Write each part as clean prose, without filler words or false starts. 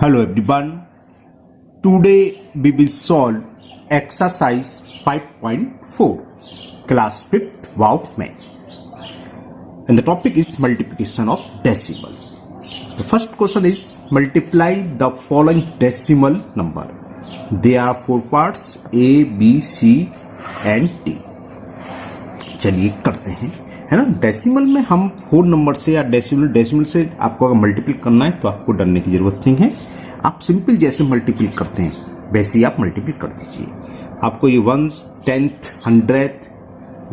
Hello everyone. Today we will solve exercise 5.4 class 5th Wow Math. And the topic is multiplication of decimal. The first question is multiply the following decimal number. There are 4 parts A, B, C and D. चलिए करते हैं, है ना। Decimal में हम 4 number से या decimal से आपको अगर मल्टीपल करना है तो आपको डरने की जरूरत नहीं है। आप सिंपल जैसे मल्टीपल करते हैं वैसे ही आप मल्टीपल कर दीजिए। आपको ये 1 10th 100th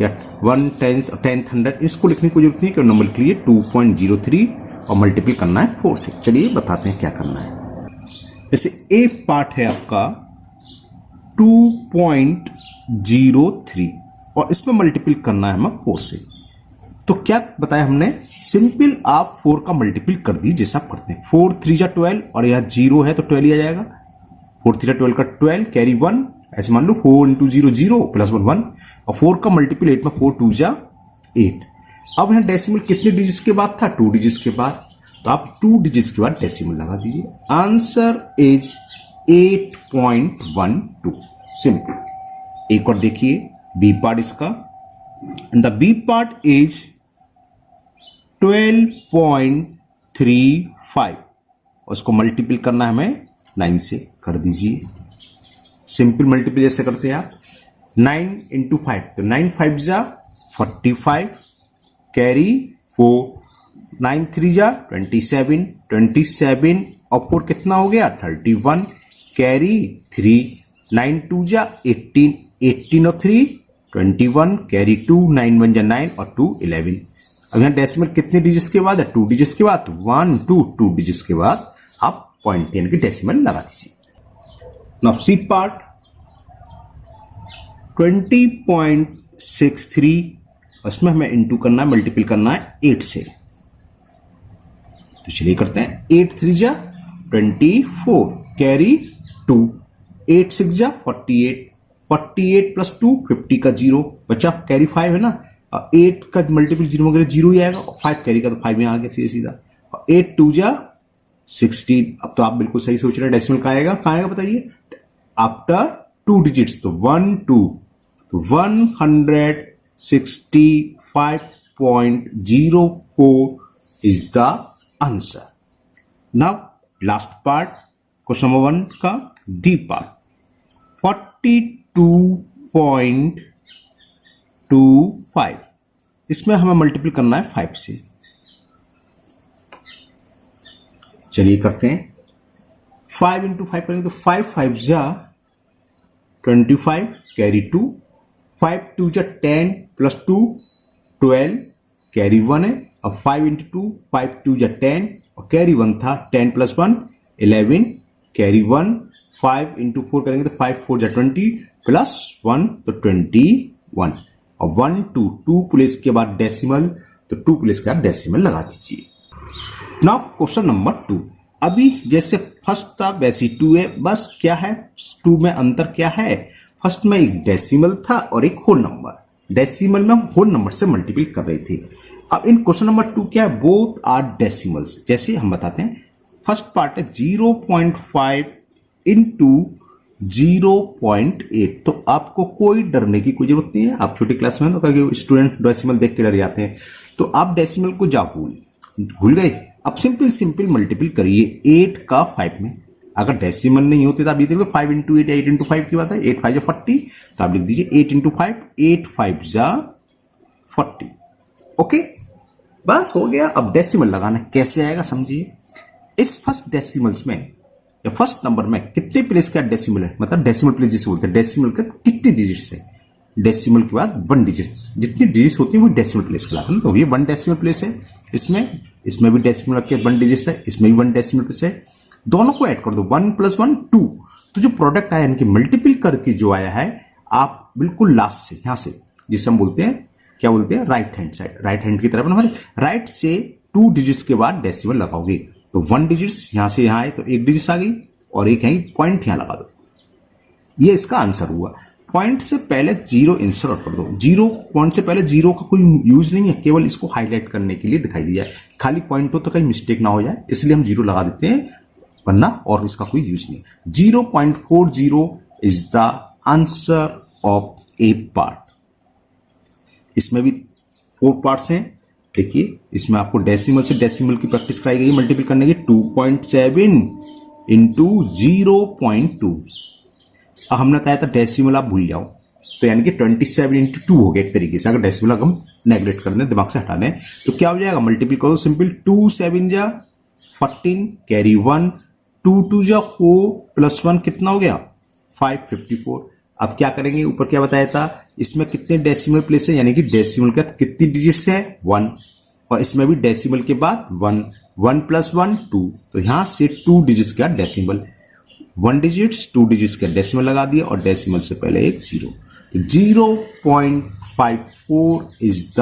या 1 10th 10th 100 इसको लिखने की जरूरत नहीं है, नंबर लिख लीजिए 2.03 और मल्टीपल करना है 4 से। चलिए बताते हैं क्या करना है। जैसे ए पार्ट है आपका 2.03 और इसमें मल्टीपल करना है हमें 4 से। तो क्या बताया हमने, सिंपल आप 4 का मल्टीपल कर दी जैसा आप करते हैं। 4 3 जा 12 और यह 0 है तो 12 ही आ जाएगा। 4 3 जा 12 का 12 कैरी 1, ऐसे मान लो 4 इंटू 0 0 प्लस 1 1 और 4 का मल्टीपल 8 में 4 2 जा 8। अब यहाँ डेसिमल कितने डिजिट्स के बाद था, 2 डिजिट्स के बाद, तो आप 2 डिजिट्स के बाद डेसिमल लगा दीजिए। Answer is 8.12। सिंपल। एक और देखिए बी पार्ट इसका, and the B part is 12.35 और उसको मल्टीपल करना है हमें 9 से। कर दीजिए सिंपल मल्टीपल जैसे करते हैं आप। 9 इंटू 5 तो 9 5 जा 45 कैरी 4, 9 3 जा 27 27 और 4 कितना हो गया 31 कैरी 3, 9 2 जा 18 18 और 3 21 कैरी 2, 9 1 जा 9 और 2 11। अब यहाँ डेसिमल कितने डिजिट्स के बाद है, 2 डिजिट्स के बाद, 1 2 डिजिट्स के बाद आप 0.10 की डेसिमल लगा दीजिए। नाउ सी पार्ट 20.63 उसमें हमें इंटू करना है, मल्टीपल करना है 8 से। तो चलिए करते हैं। 8 3 जा 24 कैरी 2, 8 6 जा 48 48 प्लस 2 50 का 0 बचा, कैरी 5 है ना, 8 का मल्टीपल 0 वगैरह 0 ही आएगा और 5 कैरी का तो 5 में आ गया सीधा सीधा। 8 2 जा 16। अब तो आप बिल्कुल सही सोच रहे हैं, डेसिमल कहाँ आएगा बताइए, आफ्टर 2 डिजिट्स तो 1 2 तो 165.04 is the answer. Now last part question number 1 का डी पार्ट 42.25 इसमें हमें मल्टीपल करना है 5 से। चलिए करते हैं। 5 इंटू 5 करेंगे तो 5 5 जा 25 कैरी 2, 5 2 जा 10 प्लस 2 12 कैरी 1 है और 5 इंटू 2 5 2 जा 10 और कैरी 1 था 10 प्लस 1 11 कैरी 1, 5 इंटू 4 करेंगे तो 5 4 जा 20 प्लस 1 तो 21 और 1 2 2 प्लेस के बाद डेसिमल तो 2 प्लेस के बाद डेसिमल लगा दीजिए। Now question number 2। अभी जैसे फर्स्ट था वैसे 2 है, बस क्या है 2 में अंतर क्या है, फर्स्ट में एक डेसिमल था और एक होल नंबर। डेसिमल में हम होल नंबर से मल्टीपल कर रहे थे। अब इन क्वेश्चन नंबर 2 क्या है, बोथ आर डेसिमल्स। जैसे हम बताते हैं, फर्स्ट पार्ट है 0.5 इंटू 0.8। तो आपको कोई डरने की कोई जरूरत नहीं है। आप छोटी क्लास में तो कभी स्टूडेंट डेसिमल देख के डर जाते हैं, तो आप डेसिमल को जा भूल गए। अब सिंपल मल्टीपल करिए 8 का 5 में। अगर डेसिमल नहीं होते तो आप ये देखो 5 इंटू 8 8 इंटू 5 की बात है, 8 5 जा 40 तो आप लिख दीजिए 8 इंटू 5 8 5 जा 40। ओके बस हो गया। अब डेसिमल लगाना कैसे आएगा समझिए। इस फर्स्ट डेसिमल्स में या फर्स्ट नंबर में कितने प्लेस का डेसिमल है, मतलब डेसिमल प्लेस जिसे बोलते हैं, डेसिमल का कितने डिजिट्स है। डेसिमल के बाद 1 डिजिट्स, जितनी डिजिट्स होती है वो डेसिमल प्लेस कहलाते हैं। तो ये 1 डेसिमल प्लेस है, इसमें भी डेसिमल रख के 1 डिजिट्स है, इसमें भी 1 डेसिमल प्लेस है। दोनों को ऐड कर दो 1 + 1 2, तो जो प्रोडक्ट आया यानी कि मल्टीपल करके जो आया है, आप बिल्कुल लास्ट से यहां से जिसे हम बोलते हैं क्या बोलते हैं right hand side, right hand की तरफ हमारे राइट से 2 डिजिट्स के बाद डेसिमल लगाओगे तो 1 डिजिट्स यहां से यहां आए तो 1 डिजिट आ गई और एक यहीं पॉइंट यहां लगा दो। ये इसका आंसर हुआ। पॉइंट से पहले 0 इंसर्ट कर दो। 0 पॉइंट से पहले 0 का कोई यूज नहीं है, केवल इसको हाईलाइट करने के लिए दिखाई दिया है। खाली पॉइंट हो तो कहीं मिस्टेक ना हो जाए, इसलिए हम 0 लगा देते हैं वरना और इसका कोई यूज नहीं। 0.40 is the answer of A part. इसमें भी 4 पार्ट्स हैं। देखिए इसमें आपको डेसिमल से डेसिमल की प्रैक्टिस कराई गई, मल्टीपल करने की। 2.7 इंटू 0.2। अब हमने बताया था डेसिमल आप भूल जाओ, तो यानी कि 27 इंटू 2 हो गया एक तरीके से। अगर डेसिमल हम नेग्लेक्ट कर दें, दिमाग से हटा दें, तो क्या हो जाएगा? मल्टीपल करो सिंपल। 2 7 जा 14 कैरी 1, 2 2 जा 4 प्लस 1 कितना हो गया? 554। अब क्या करेंगे? ऊपर क्या बताया था? इसमें कितने डेसिमल प्लेस है, यानी कि डेसिमल का कितनी डिजिट्स है? 1। और इसमें भी डेसिमल के बाद 1, 1 प्लस 1 2, तो यहां से 2 डिजिट्स का डेसिमल, 1 डिजिट्स 2 डिजिट्स का डेसिमल लगा दिया, और डेसिमल से पहले एक 0। तो 0.54 इज द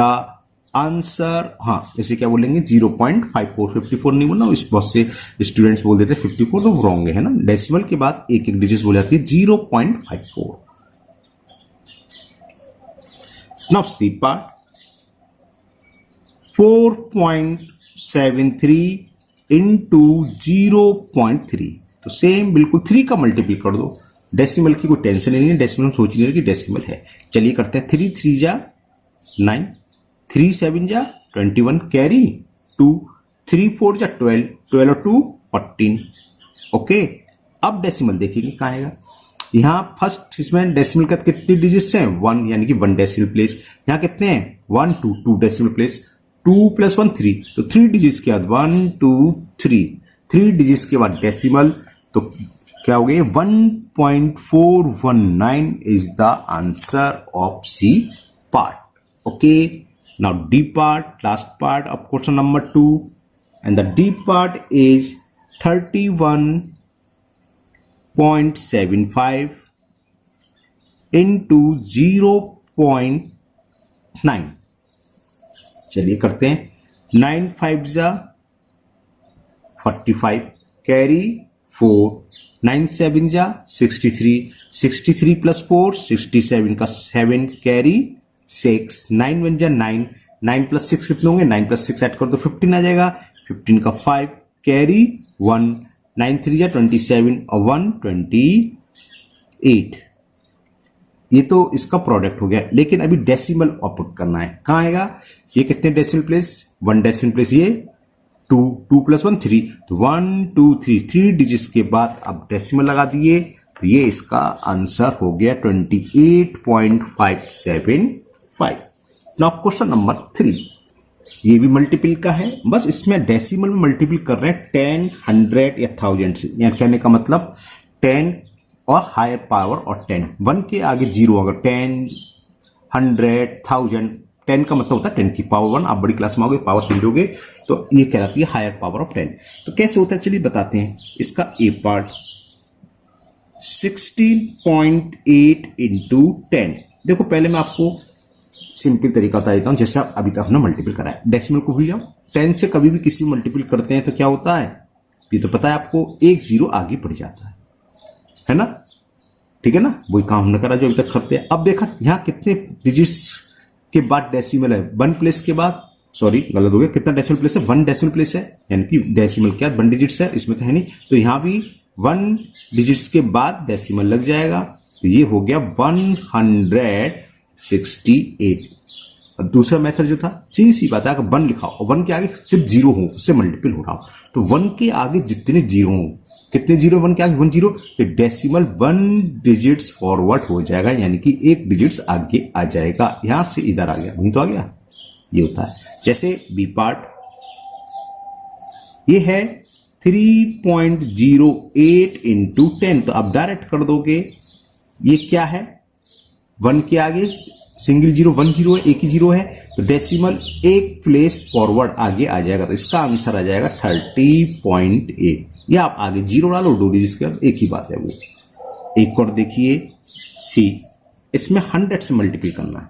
आंसर। हाँ, जैसे क्या बोलेंगे? 0.54, 54 नहीं बोलना। इस बहुत से स्टूडेंट्स बोल देते 54, तो रॉन्ग है ना। डेसिमल के बाद एक एक डिजिट बोल जाती है। 0.54। Now C part. 4.73 इंटू 0.3, तो सेम बिल्कुल 3 का मल्टीपल कर दो। डेसिमल की कोई टेंशन नहीं है, डेसिमल सोच नहीं रहे कि डेसिमल है। चलिए करते हैं। 3 3 जा 9, 3 7 जा 21 कैरी 2, 3 4 जा 12, 12 और 2 14। ओके, अब डेसिमल देखेंगे कहाँ आएगा। यहां फर्स्ट इसमें डेसिमल का कितनी डिजिट्स हैं? 1, यानी कि 1 डेसिमल प्लेस। यहां कितने हैं? 1 2, 2 डेसिमल प्लेस। 2 प्लस 1 3, तो 3 डिजिट्स के बाद 1 2 3, 3 डिजिट्स के बाद डेसिमल, तो क्या हो गया? 1.419 is the answer of C part. Okay, now D part, last part of question number 2, and the D part is 31.75 into 0.9। चलिए करते हैं। 9 5 जा 45 कैरी 4, 9 7 जा 63, 63 प्लस 4 67 का 7 कैरी 6, 9 1 जा 9, 9 प्लस 6 कितने होंगे? 9 प्लस 6 ऐड कर दो 15 आ जाएगा। 15 का 5 कैरी 1, 9 3 जा 27 और 1 28। ये तो इसका प्रोडक्ट हो गया, लेकिन अभी डेसिमल आउटपुट करना है। कहां आएगा? ये कितने डेसिमल प्लेस? 1 decimal place. ये 2, 2 प्लस 1 3, तो 1 2 3, 3 डिजिट्स के बाद अब डेसिमल लगा दिए, तो ये इसका आंसर हो गया 28.575। नाउ क्वेश्चन नंबर 3, ये भी मल्टीपल का है, बस इसमें डेसिमल में मल्टीपल कर रहे हैं 10, 100 या 1000 से। यहाँ कहने का मतलब 10 और हायर पावर और 10, 1 के आगे 0 अगर 10, 100, 1000, 10 का मतलब होता है 10 की पावर 1। आप बड़ी क्लास में आओगे पावर समझोगे, तो ये कहलाती है हायर पावर ऑफ 10। तो कैसे होता है चलिए बताते हैं। इसका ए पार्ट 16.8 इंटू 10। देखो पहले मैं आपको सिंपल तरीका बता देता हूं, जैसे आप अभी तक हमने मल्टीपल करा है। डेसिमल को भूल जाओ। 10 से कभी भी किसी मल्टीपल करते हैं तो क्या होता है? ये तो पता है आपको, एक 0 आगे बढ़ जाता है ना? ठीक है ना? वही काम हमने करा जो अभी तक करते हैं। अब देखा यहां कितने डिजिट्स के बाद डेसिमल है? 1 प्लेस के बाद, सॉरी गलत हो गया, कितना डेसिमल प्लेस है? 1 डेसिमल प्लेस है, यानी कि डेसिमल क्या 1 डिजिट्स है, इसमें तो है नहीं। तो यहां भी 1 डिजिट्स के बाद डेसिमल लग जाएगा, तो ये हो गया 168। और दूसरा मेथड जो था सीधी सी बात है, अगर 1 लिखा और 1 के आगे सिर्फ 0 हो, उससे मल्टीपल हो रहा हो, तो 1 के आगे जितने 0 हो, कितने 0 1 के आगे 1 0, तो डेसिमल 1 डिजिट्स फॉरवर्ड हो जाएगा, यानी कि 1 डिजिट्स आगे आ जाएगा। यहां से इधर आ गया, वहीं तो आ गया। ये होता है। जैसे बी पार्ट, ये है 3.08 इंटू 10, तो आप डायरेक्ट कर दोगे। ये क्या है? 1 के आगे सिंगल 0, 1 0 है, एक ही 0 है, तो डेसिमल एक प्लेस फॉरवर्ड आगे आ जाएगा, तो इसका आंसर आ जाएगा 30.8। या आप आगे 0 डालो, 2 डिजिट्स के बाद, एक ही बात है वो। एक और देखिए सी, इसमें 100 से मल्टीपल करना है।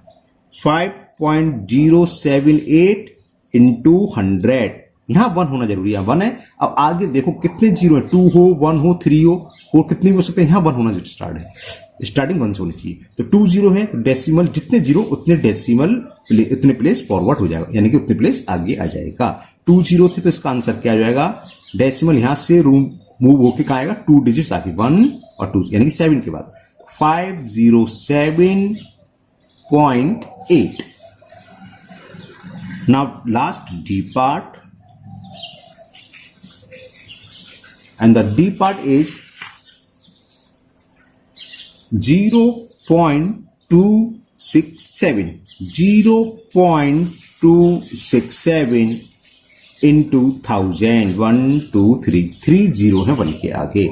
5.078 इंटू 100, यहां 1 होना जरूरी है, 1 है। अब आगे देखो कितने 0 है, 2 हो, 1 हो, 3 हो, 4 कितनी भी हो सकते हैं, यहां 1 होना स्टार्ट है, स्टार्टिंग 1 से होनी चाहिए। तो 2 0 है, तो डेसिमल जितने 0 उतने डेसिमल उतने प्लेस फॉरवर्ड हो जाएगा, यानी कि उतने प्लेस आगे आ जाएगा। 2 0 थे, तो इसका आंसर क्या आ जाएगा? डेसिमल यहां से रूम मूव होके कहां आएगा, 2 डिजिट्स आगे 1 और 2 यानी कि 7 के बाद 507.8. Now last D part, and the D part is 0.267 into 1000 1 2 3 3 zero है 1 के आगे,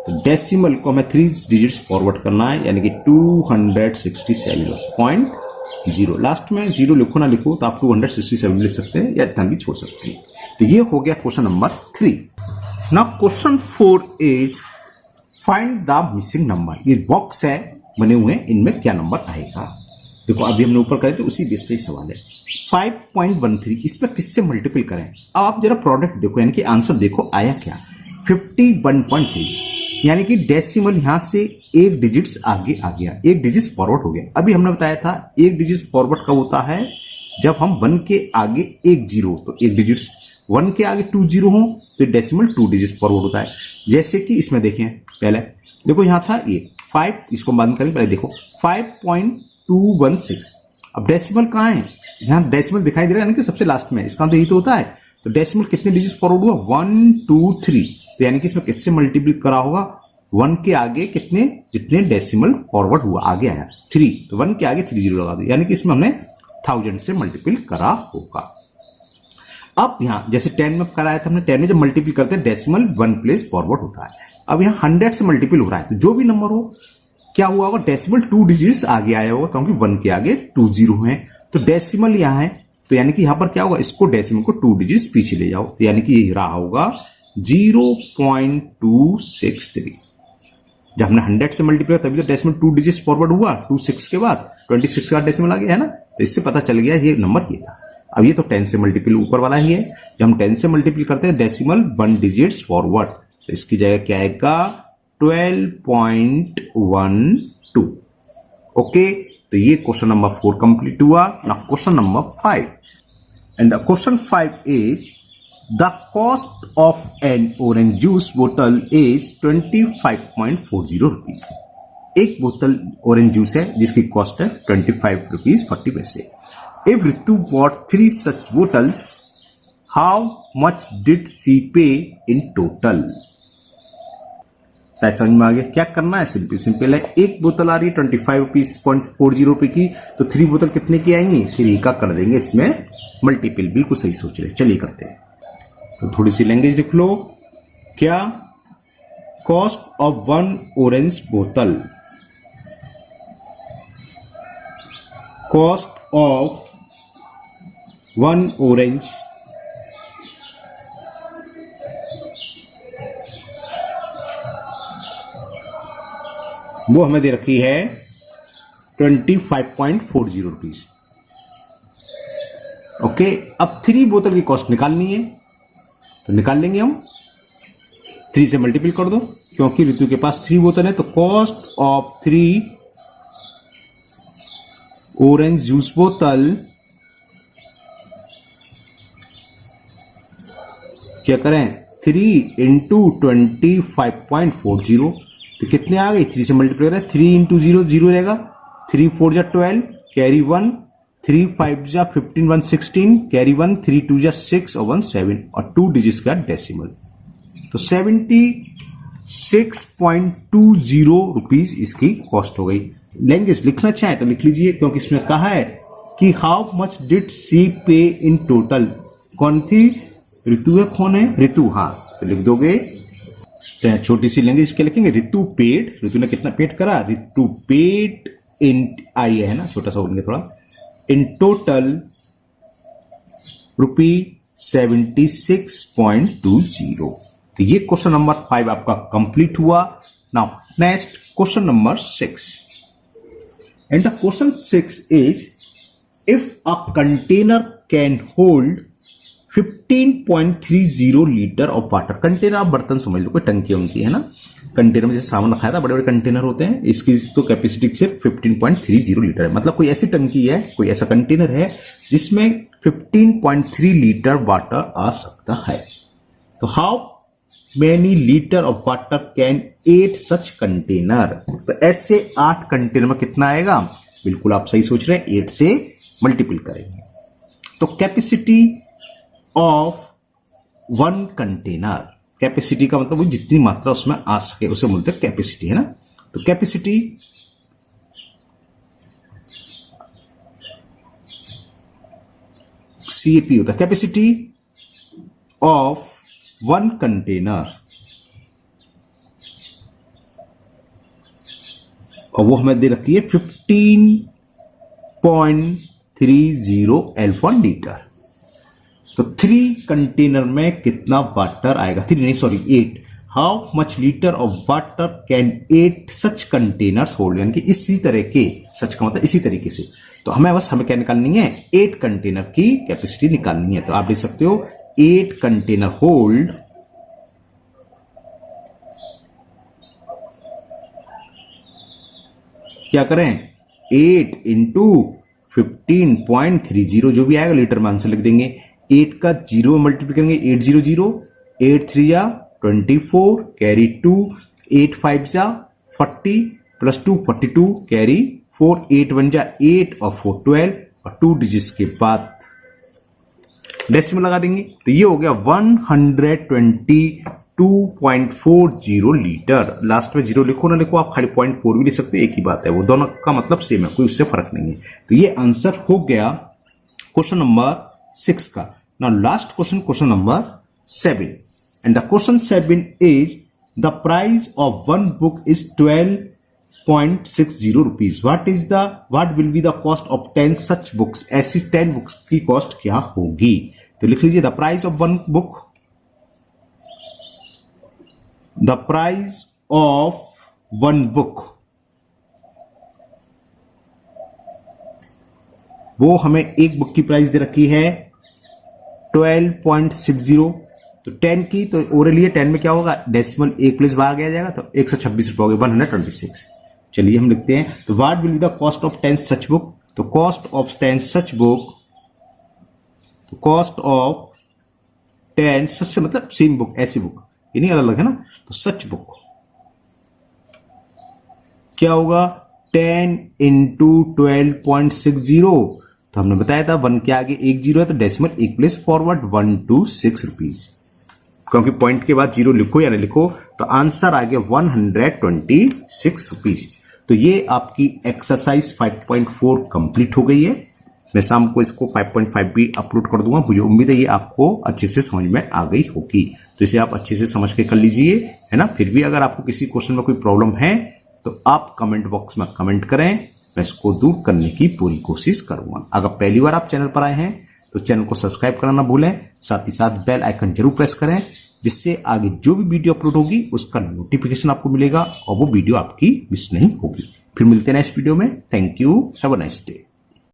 तो डेसिमल को हमें 3 डिजिट्स फॉरवर्ड करना है यानी कि 267.0. लास्ट में जीरो लिखो ना लिखो तो आप 267 लिख सकते हैं या इतना भी छोड़ सकते हैं. तो ये हो गया question number 3. Now question 4 is find the missing number. ये बॉक्स है बने हुए हैं, इनमें क्या नंबर आएगा. देखो अभी हमने ऊपर करे थे उसी बेस पे सवाल है. 5.13 इसमें किससे मल्टीपल करें. अब आप जरा प्रोडक्ट देखो यानी कि आंसर देखो आया क्या, 51.3 यानी कि डेसिमल यहां से एक डिजिट्स आगे आ गया, एक डिजिट फॉरवर्ड हो गया. अभी हमने बताया था एक डिजिट फॉरवर्ड कब होता है, जब हम 1 के आगे एक जीरो, तो एक डिजिट्स 1 के आगे 2 जीरो हो तो डेसिमल 2 डिजिट फॉरवर्ड होता है. जैसे कि इसमें देखें, पहले देखो यहां था ये 5, इसको बंद करें, पहले देखो 5.216. अब डेसिमल कहां है, यहां डेसिमल दिखाई दे रहा है कि सबसे लास्ट में, इसका तो यही तो होता है. तो डेसिमल कितने डिजिट फॉरवर्ड हुआ, 1 2 3, तो यानी कि इसमें किससे मल्टीपल करा होगा, 1 के आगे कितने, जितने डेसिमल फॉरवर्ड हुआ आगे आया 3, तो 1 के आगे 3 जीरो लगा दो, यानी कि इसमें हमने 1000 से मल्टीपल करा होगा. अब यहां जैसे 10 में कराया था हमने, 10 में जब मल्टीपल करते हैं डेसिमल 1 प्लेस फॉरवर्ड होता है. अब यहां 100 से मल्टीपल हो रहा है, तो जो भी नंबर हो क्या हुआ होगा, डेसिमल 2 डिजिट्स आगे आया होगा क्योंकि 1 के आगे 2 जीरो है. तो डेसिमल यहां है, तो यानी कि यहां पर क्या होगा, इसको डेसिमल को 2 डिजिट्स पीछे ले जाओ, तो यानी कि ये रहा होगा 0.263. जब हमने 100 से मल्टीप्लाई तभी तो डेसिमल 2 डिजिट्स फॉरवर्ड हुआ, 26 के बाद 26 के बाद डेसिमल आ गया है ना, तो इससे पता चल गया ये नंबर ये था. अब ये तो 10 से मल्टीपल ऊपर वाला ही है, जब हम 10 से मल्टीपल करते हैं डेसिमल 1 डिजिट्स फॉरवर्ड, तो इसकी जगह क्या आएगा 12.12. ओके, तो ये क्वेश्चन नंबर 4 कंप्लीट हुआ. ना question number 5, and the question 5 is the cost of N orange juice बोतल इज 25.40 रुपीज. एक बोतल ऑरेंज जूस है जिसकी कॉस्ट है 25 रुपीज 40 पैसे. If Ritu bought 3 such bottles, how much did she pay in total. शायद समझ में आ गया क्या करना है. सिंपल है, एक बोतल आ रही है 25 रुपीज 40 रुपए की, तो 3 बोतल कितने की आएंगी, फिर एक का कर देंगे इसमें मल्टीपल. बिल्कुल सही सोच रहे, चलिए करते हैं. तो थोड़ी सी लैंग्वेज लिख लो. क्या, कॉस्ट ऑफ 1 ऑरेंज बोतल, कॉस्ट ऑफ 1 ऑरेंज वो हमें दे रखी है 25.40 रुपीज. ओके, अब 3 बोतल की कॉस्ट निकालनी है, तो निकाल लेंगे हम. 3 से मल्टीपल कर दो क्योंकि ऋतु के पास 3 बोतल है, तो कॉस्ट ऑफ 3 ऑरेंज जूस बोतल, क्या करें 3 इंटू 25.40, तो कितने आ गए, 3 से मल्टीप्लाई करें, 3 इंटू 0 0 रहेगा, 3 4 जा 12, कैरी 1, 3 5 जा 15 1 16, कैरी 1, 3 2 जा 6 और 1 7, और 2 डिजिट्स का डेसिमल, तो 76.20 रुपीज इसकी कॉस्ट हो गई. लैंग्वेज लिखना चाहे तो लिख लीजिए क्योंकि इसमें कहा है कि how much did she pay in total. कौन थी, ऋतु है, कौन है, ऋतु. हाँ, तो लिख दोगे. तो छोटी सी लैंग्वेज क्या लिखेंगे, ऋतु पेड, ऋतु ने कितना पेड करा, ऋतु पेड इन, आई है ना छोटा सा बोलेंगे थोड़ा, इन टोटल ₹76.20. तो ये क्वेश्चन नंबर 5 आपका कंप्लीट हुआ. Now next question number 6, and the question 6 is if a container can hold 15.30 litre of water. Container आप बर्तन समझ लो, कोई टंकी उनकी है ना, कंटेनर में जैसे सामान रखा था, बड़े बड़े कंटेनर होते हैं, इसकी तो कैपेसिटी सिर्फ 15.30 लीटर है. मतलब कोई ऐसी टंकी है, कोई ऐसा कंटेनर है जिसमें 15.3 लीटर वाटर आ सकता है. तो how many liter of water can 8 such container? तो ऐसे 8 कंटेनर में कितना आएगा? बिल्कुल आप सही सोच रहे हैं, 8 से मल्टीपल करेंगे। तो कैपेसिटी ऑफ 1 कंटेनर, कैपेसिटी का मतलब वो जितनी मात्रा उसमें आ सके उसे बोलते हैं कैपेसिटी, है ना। तो कैपेसिटी CAP होता है कैपेसिटी ऑफ 1 कंटेनर, और वो हमें दे रखी है 15.30 अल्फा लीटर। तो 3 कंटेनर में कितना वाटर आएगा? 3 नहीं sorry 8। How much litre of water can 8 such containers hold, यानी कि इसी तरह के, सच का मतलब इसी तरीके से। तो हमें क्या निकालनी है? 8 कंटेनर की कैपेसिटी निकालनी है। तो आप देख सकते हो 8 कंटेनर होल्ड क्या करें? 8 इंटू 15.30 जो भी आएगा लीटर में आंसर लिख देंगे। 8 का 0 मल्टीप्लाई करेंगे, 8 0 0, 8 3 जा 24 कैरी 2, 8 5 जा 40 प्लस 2 42 कैरी 4, 8 1 जा 8 और 4 12 और 2 डिजिट्स के बाद डेसिमल लगा देंगे। तो ये हो गया 122.40 लीटर। लास्ट में 0 लिखो ना लिखो, आप खाली 0.4 भी लिख सकते हो, एक ही बात है, वो दोनों का मतलब सेम है, कोई उससे फर्क नहीं है। तो ये आंसर हो गया क्वेश्चन नंबर 6 का। Now last question number 7, and the question 7 is the price of 1 book is 12.60 rupees. What will be the cost of 10 such books? ऐसी 10 बुक्स की कॉस्ट क्या होगी? तो लिख लीजिए the price of 1 book, the price of 1 book, वो हमें एक बुक की प्राइस दे रखी है 12.60। तो 10 की तो ओरली है, 10 में क्या होगा? डेसिमल 1 प्लेस बाहर गया जाएगा, तो 126 रुपए हो गए, 126। चलिए हम लिखते हैं, तो what will be the cost of 10 such book? तो कॉस्ट ऑफ 10 सच बुक, तो कॉस्ट ऑफ 10 सच से मतलब सेम बुक, ऐसी बुक, ये नहीं अलग अलग है ना। तो सच बुक क्या होगा? 10 इंटू 12.60। तो हमने बताया था 1 के आगे 1 0 है, तो डेसिमल 1 प्लेस फॉरवर्ड 126 रुपीज, क्योंकि पॉइंट के बाद 0 लिखो या नहीं लिखो। तो आंसर आ गया 126 रुपीज। तो ये आपकी एक्सरसाइज 5.4 कंप्लीट हो गई है। मैं शाम को इसको 5.5 भी अपलोड कर दूंगा। मुझे उम्मीद है ये आपको अच्छे से समझ में आ गई होगी। तो इसे आप अच्छे से समझ के कर लीजिए, है ना। फिर भी अगर आपको किसी क्वेश्चन में कोई प्रॉब्लम है तो आप कमेंट बॉक्स में कमेंट करें, मैं इसको दूर करने की पूरी कोशिश करूंगा। अगर पहली बार आप चैनल पर आए हैं तो चैनल को सब्सक्राइब करना ना भूलें, साथ ही साथ बेल आइकन जरूर प्रेस करें, जिससे आगे जो भी वीडियो अपलोड होगी उसका नोटिफिकेशन आपको मिलेगा और वो वीडियो आपकी मिस नहीं होगी। फिर मिलते हैं नेक्स्ट वीडियो में। Thank you, have a nice day.